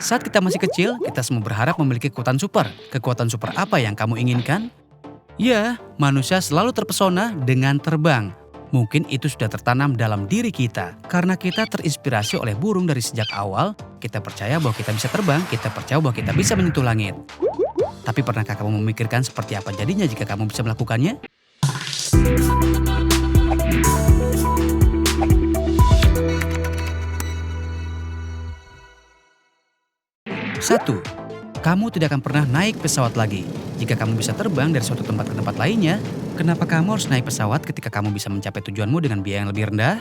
Saat kita masih kecil, kita semua berharap memiliki kekuatan super. Kekuatan super apa yang kamu inginkan? Ya, manusia selalu terpesona dengan terbang. Mungkin itu sudah tertanam dalam diri kita. Karena kita terinspirasi oleh burung dari sejak awal, kita percaya bahwa kita bisa terbang, kita percaya bahwa kita bisa menyentuh langit. Tapi pernahkah kamu memikirkan seperti apa jadinya jika kamu bisa melakukannya? 1. Kamu tidak akan pernah naik pesawat lagi. Jika kamu bisa terbang dari suatu tempat ke tempat lainnya, kenapa kamu harus naik pesawat ketika kamu bisa mencapai tujuanmu dengan biaya yang lebih rendah?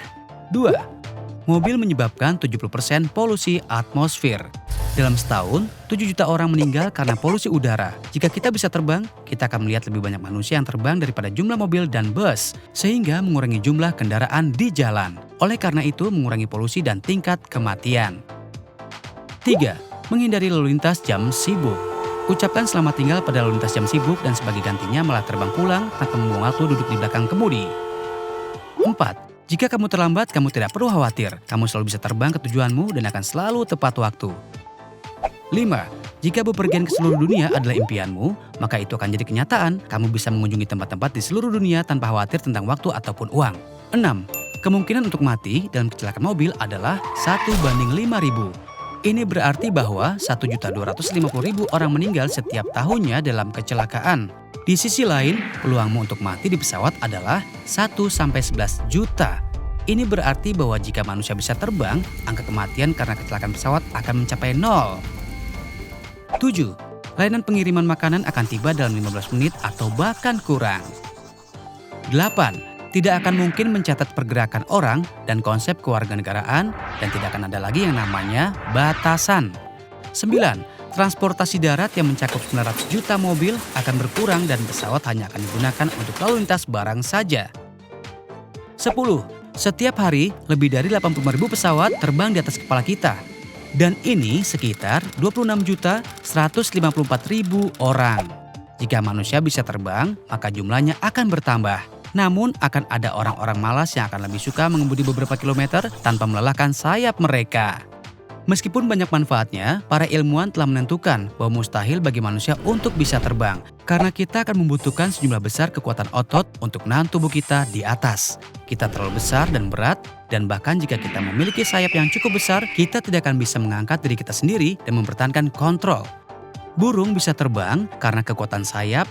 2. Mobil menyebabkan 70% polusi atmosfer. Dalam setahun, 7 juta orang meninggal karena polusi udara. Jika kita bisa terbang, kita akan melihat lebih banyak manusia yang terbang daripada jumlah mobil dan bus, sehingga mengurangi jumlah kendaraan di jalan. Oleh karena itu, mengurangi polusi dan tingkat kematian. 3. Menghindari lalu lintas jam sibuk. Ucapkan selamat tinggal pada lalu lintas jam sibuk dan sebagai gantinya malah terbang pulang tanpa membuang waktu duduk di belakang kemudi. 4. Jika kamu terlambat, kamu tidak perlu khawatir. Kamu selalu bisa terbang ke tujuanmu dan akan selalu tepat waktu. 5. Jika bepergian ke seluruh dunia adalah impianmu, maka itu akan jadi kenyataan. Kamu bisa mengunjungi tempat-tempat di seluruh dunia tanpa khawatir tentang waktu ataupun uang. 6. Kemungkinan untuk mati dalam kecelakaan mobil adalah 1:5.000. Ini berarti bahwa 1.250.000 orang meninggal setiap tahunnya dalam kecelakaan. Di sisi lain, peluangmu untuk mati di pesawat adalah 1-11 juta. Ini berarti bahwa jika manusia bisa terbang, angka kematian karena kecelakaan pesawat akan mencapai 0. 7. Layanan pengiriman makanan akan tiba dalam 15 menit atau bahkan kurang. 8. Tidak akan mungkin mencatat pergerakan orang dan konsep kewarganegaraan dan tidak akan ada lagi yang namanya batasan. 9. Transportasi darat yang mencakup 900 juta mobil akan berkurang dan pesawat hanya akan digunakan untuk lalu lintas barang saja. 10. Setiap hari, lebih dari 85.000 pesawat terbang di atas kepala kita. Dan ini sekitar 26.154.000 orang. Jika manusia bisa terbang, maka jumlahnya akan bertambah. Namun akan ada orang-orang malas yang akan lebih suka mengemudi beberapa kilometer tanpa melelahkan sayap mereka. Meskipun banyak manfaatnya, para ilmuwan telah menentukan bahwa mustahil bagi manusia untuk bisa terbang. Karena kita akan membutuhkan sejumlah besar kekuatan otot untuk menahan tubuh kita di atas. Kita terlalu besar dan berat, dan bahkan jika kita memiliki sayap yang cukup besar, kita tidak akan bisa mengangkat diri kita sendiri dan mempertahankan kontrol. Burung bisa terbang karena kekuatan sayap,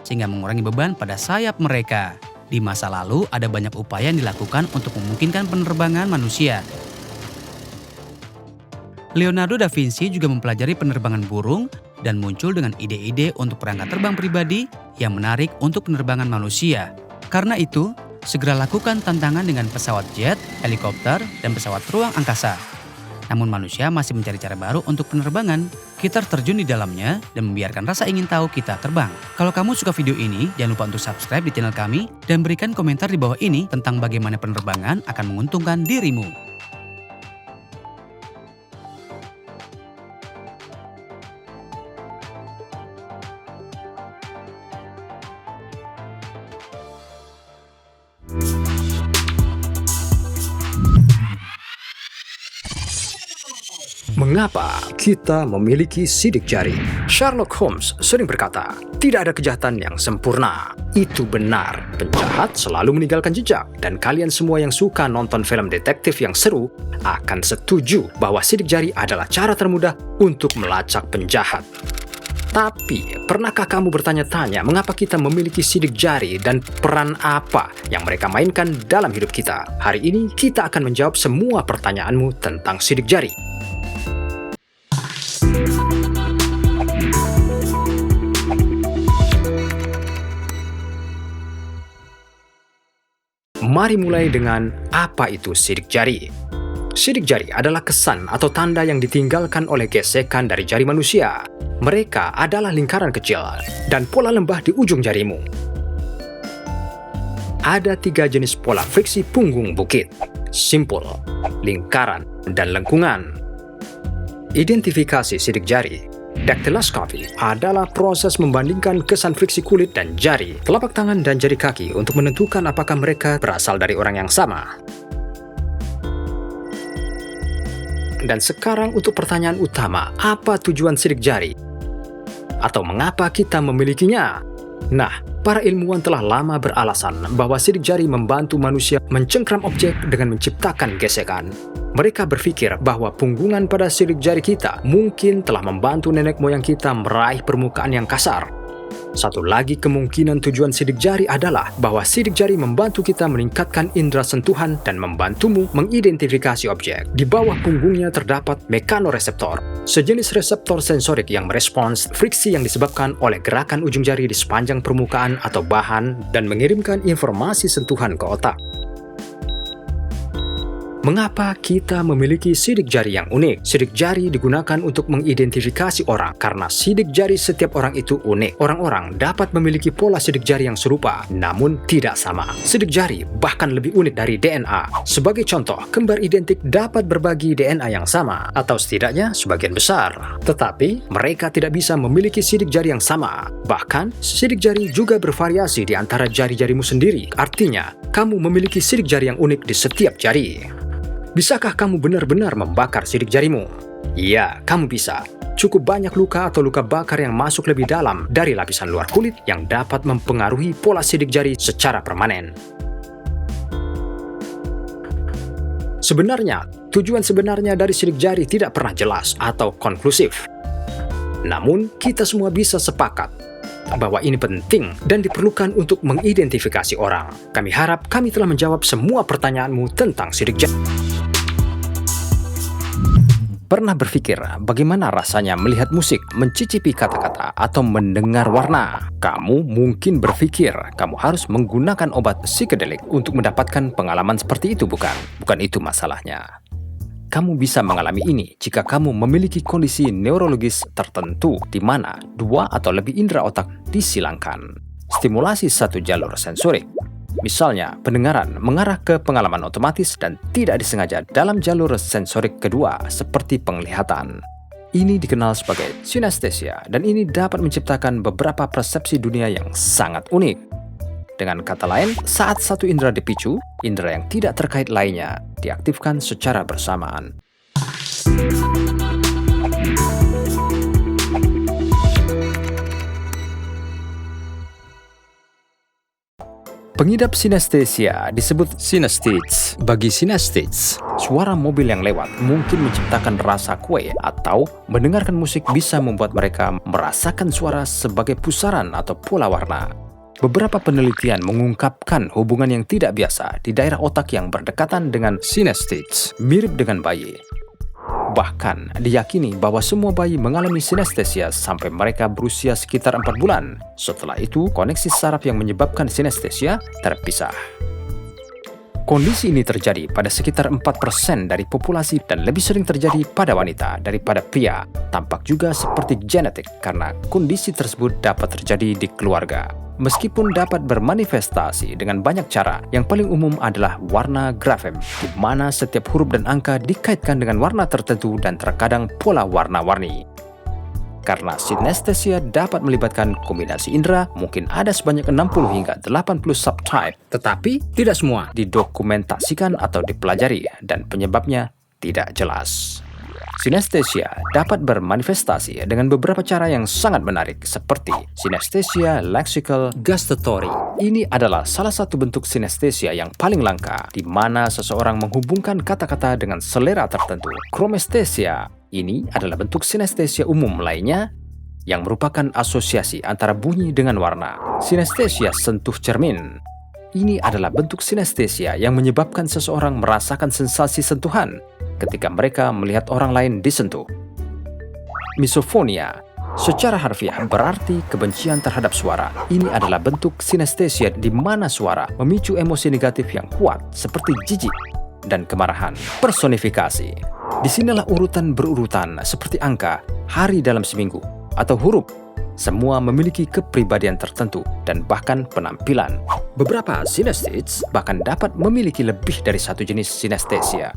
sehingga mengurangi beban pada sayap mereka. Di masa lalu, ada banyak upaya yang dilakukan untuk memungkinkan penerbangan manusia. Leonardo da Vinci juga mempelajari penerbangan burung dan muncul dengan ide-ide untuk perangkat terbang pribadi yang menarik untuk penerbangan manusia. Karena itu, segera lakukan tantangan dengan pesawat jet, helikopter, dan pesawat ruang angkasa. Namun manusia masih mencari cara baru untuk penerbangan. Kita terjun di dalamnya dan membiarkan rasa ingin tahu kita terbang. Kalau kamu suka video ini, jangan lupa untuk subscribe di channel kami dan berikan komentar di bawah ini tentang bagaimana penerbangan akan menguntungkan dirimu. Mengapa kita memiliki sidik jari? Sherlock Holmes sering berkata, tidak ada kejahatan yang sempurna. Itu benar, penjahat selalu meninggalkan jejak. Dan kalian semua yang suka nonton film detektif yang seru akan setuju bahwa sidik jari adalah cara termudah untuk melacak penjahat. Tapi, pernahkah kamu bertanya-tanya mengapa kita memiliki sidik jari dan peran apa yang mereka mainkan dalam hidup kita? Hari ini kita akan menjawab semua pertanyaanmu tentang sidik jari. Mari mulai dengan apa itu sidik jari. Sidik jari adalah kesan atau tanda yang ditinggalkan oleh gesekan dari jari manusia. Mereka adalah lingkaran kecil dan pola lembah di ujung jarimu. Ada 3 jenis pola friksi punggung bukit: simpul, lingkaran, dan lengkungan. Identifikasi sidik jari. Daktiloskopi adalah proses membandingkan kesan friksi kulit dan jari, telapak tangan dan jari kaki untuk menentukan apakah mereka berasal dari orang yang sama. Dan sekarang untuk pertanyaan utama, apa tujuan sidik jari? Atau mengapa kita memilikinya? Nah, para ilmuwan telah lama beralasan bahwa sidik jari membantu manusia mencengkram objek dengan menciptakan gesekan. Mereka berpikir bahwa punggungan pada sidik jari kita mungkin telah membantu nenek moyang kita meraih permukaan yang kasar. Satu lagi kemungkinan tujuan sidik jari adalah bahwa sidik jari membantu kita meningkatkan indera sentuhan dan membantumu mengidentifikasi objek. Di bawah punggungnya terdapat mekanoreseptor, sejenis reseptor sensorik yang merespons friksi yang disebabkan oleh gerakan ujung jari di sepanjang permukaan atau bahan dan mengirimkan informasi sentuhan ke otak. Mengapa kita memiliki sidik jari yang unik? Sidik jari digunakan untuk mengidentifikasi orang karena sidik jari setiap orang itu unik. Orang-orang dapat memiliki pola sidik jari yang serupa, namun tidak sama. Sidik jari bahkan lebih unik dari DNA. Sebagai contoh, kembar identik dapat berbagi DNA yang sama, atau setidaknya sebagian besar. Tetapi, mereka tidak bisa memiliki sidik jari yang sama. Bahkan, sidik jari juga bervariasi di antara jari-jarimu sendiri. Artinya, kamu memiliki sidik jari yang unik di setiap jari. Bisakah kamu benar-benar membakar sidik jarimu? Ya, kamu bisa. Cukup banyak luka atau luka bakar yang masuk lebih dalam dari lapisan luar kulit yang dapat mempengaruhi pola sidik jari secara permanen. Sebenarnya, tujuan sebenarnya dari sidik jari tidak pernah jelas atau konklusif. Namun, kita semua bisa sepakat bahwa ini penting dan diperlukan untuk mengidentifikasi orang. Kami harap kami telah menjawab semua pertanyaanmu tentang sidik jari. Pernah berpikir bagaimana rasanya melihat musik, mencicipi kata-kata, atau mendengar warna? Kamu mungkin berpikir kamu harus menggunakan obat psikedelik untuk mendapatkan pengalaman seperti itu, bukan? Bukan itu masalahnya. Kamu bisa mengalami ini jika kamu memiliki kondisi neurologis tertentu di mana dua atau lebih indera otak disilangkan. Stimulasi satu jalur sensorik, misalnya pendengaran, mengarah ke pengalaman otomatis dan tidak disengaja dalam jalur sensorik kedua seperti penglihatan. Ini dikenal sebagai sinestesia dan ini dapat menciptakan beberapa persepsi dunia yang sangat unik. Dengan kata lain, saat satu indera dipicu, indera yang tidak terkait lainnya diaktifkan secara bersamaan. Pengidap sinestesia disebut synesthetes. Bagi synesthetes, suara mobil yang lewat mungkin menciptakan rasa kue atau mendengarkan musik bisa membuat mereka merasakan suara sebagai pusaran atau pola warna. Beberapa penelitian mengungkapkan hubungan yang tidak biasa di daerah otak yang berdekatan dengan synesthetes, mirip dengan bayi. Bahkan diyakini bahwa semua bayi mengalami sinestesia sampai mereka berusia sekitar 4 bulan. Setelah itu, koneksi saraf yang menyebabkan sinestesia terpisah. Kondisi ini terjadi pada sekitar 4% dari populasi dan lebih sering terjadi pada wanita daripada pria. Tampak juga seperti genetik karena kondisi tersebut dapat terjadi di keluarga. Meskipun dapat bermanifestasi dengan banyak cara, yang paling umum adalah warna grafem, di mana setiap huruf dan angka dikaitkan dengan warna tertentu dan terkadang pola warna-warni. Karena sinestesia dapat melibatkan kombinasi indera, mungkin ada sebanyak 60 hingga 80 subtype, tetapi tidak semua didokumentasikan atau dipelajari dan penyebabnya tidak jelas. Sinestesia dapat bermanifestasi dengan beberapa cara yang sangat menarik seperti sinestesia lexical gustatory. Ini adalah salah satu bentuk sinestesia yang paling langka di mana seseorang menghubungkan kata-kata dengan selera tertentu. Chromestesia ini adalah bentuk sinestesia umum lainnya yang merupakan asosiasi antara bunyi dengan warna. Sinestesia sentuh cermin. Ini adalah bentuk sinestesia yang menyebabkan seseorang merasakan sensasi sentuhan ketika mereka melihat orang lain disentuh. Misofonia secara harfiah berarti kebencian terhadap suara. Ini adalah bentuk sinestesia di mana suara memicu emosi negatif yang kuat seperti jijik dan kemarahan. Personifikasi. Disinilah urutan berurutan seperti angka, hari dalam seminggu, atau huruf. Semua memiliki kepribadian tertentu dan bahkan penampilan. Beberapa synesthetes bahkan dapat memiliki lebih dari satu jenis sinestesia.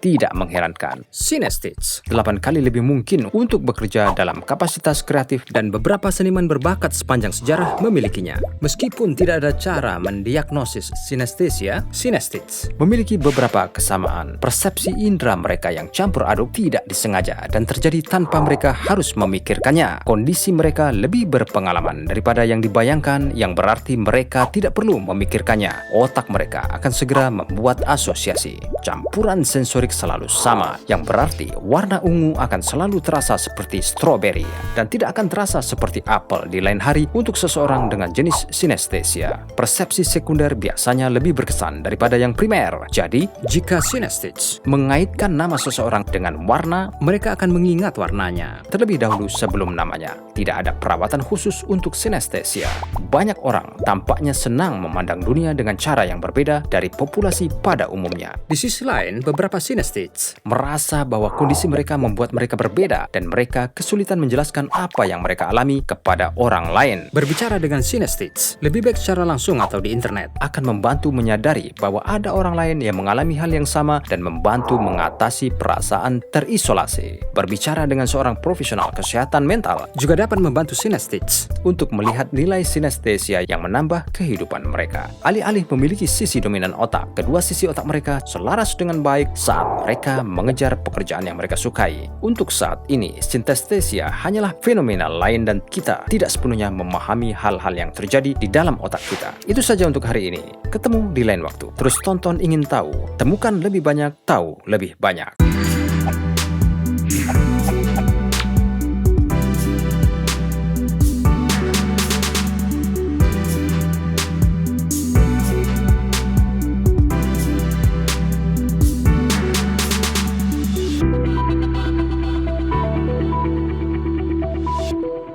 Tidak mengherankan, sinesthes 8 kali lebih mungkin untuk bekerja dalam kapasitas kreatif dan beberapa seniman berbakat sepanjang sejarah memilikinya. Meskipun tidak ada cara mendiagnosis sinestesia, sinesthes memiliki beberapa kesamaan. Persepsi indera mereka yang campur aduk tidak disengaja dan terjadi tanpa mereka harus memikirkannya. Kondisi mereka lebih berpengalaman daripada yang dibayangkan, yang berarti mereka tidak perlu memikirkannya. Otak mereka akan segera membuat asosiasi. Campuran sensorik selalu sama, yang berarti warna ungu akan selalu terasa seperti stroberi dan tidak akan terasa seperti apel di lain hari untuk seseorang dengan jenis sinestesia. Persepsi sekunder biasanya lebih berkesan daripada yang primer. Jadi, jika sinesthes mengaitkan nama seseorang dengan warna, mereka akan mengingat warnanya terlebih dahulu sebelum namanya. Tidak ada perawatan khusus untuk sinestesia. Banyak orang tampaknya senang memandang dunia dengan cara yang berbeda dari populasi pada umumnya. Di sisi lain, beberapa sinesthes merasa bahwa kondisi mereka membuat mereka berbeda dan mereka kesulitan menjelaskan apa yang mereka alami kepada orang lain. Berbicara dengan sinesthes, lebih baik secara langsung atau di internet, akan membantu menyadari bahwa ada orang lain yang mengalami hal yang sama dan membantu mengatasi perasaan terisolasi. Berbicara dengan seorang profesional kesehatan mental juga dapat membantu sinesthes untuk melihat nilai sinestesia yang menambah kehidupan mereka. Alih-alih memiliki sisi dominan otak, kedua sisi otak mereka selaras dengan baik saat mereka mengejar pekerjaan yang mereka sukai. Untuk saat ini, sinestesia hanyalah fenomena lain dan kita tidak sepenuhnya memahami hal-hal yang terjadi di dalam otak kita. Itu saja untuk hari ini. Ketemu di lain waktu. Terus tonton Ingin Tahu. Temukan lebih banyak, tahu lebih banyak.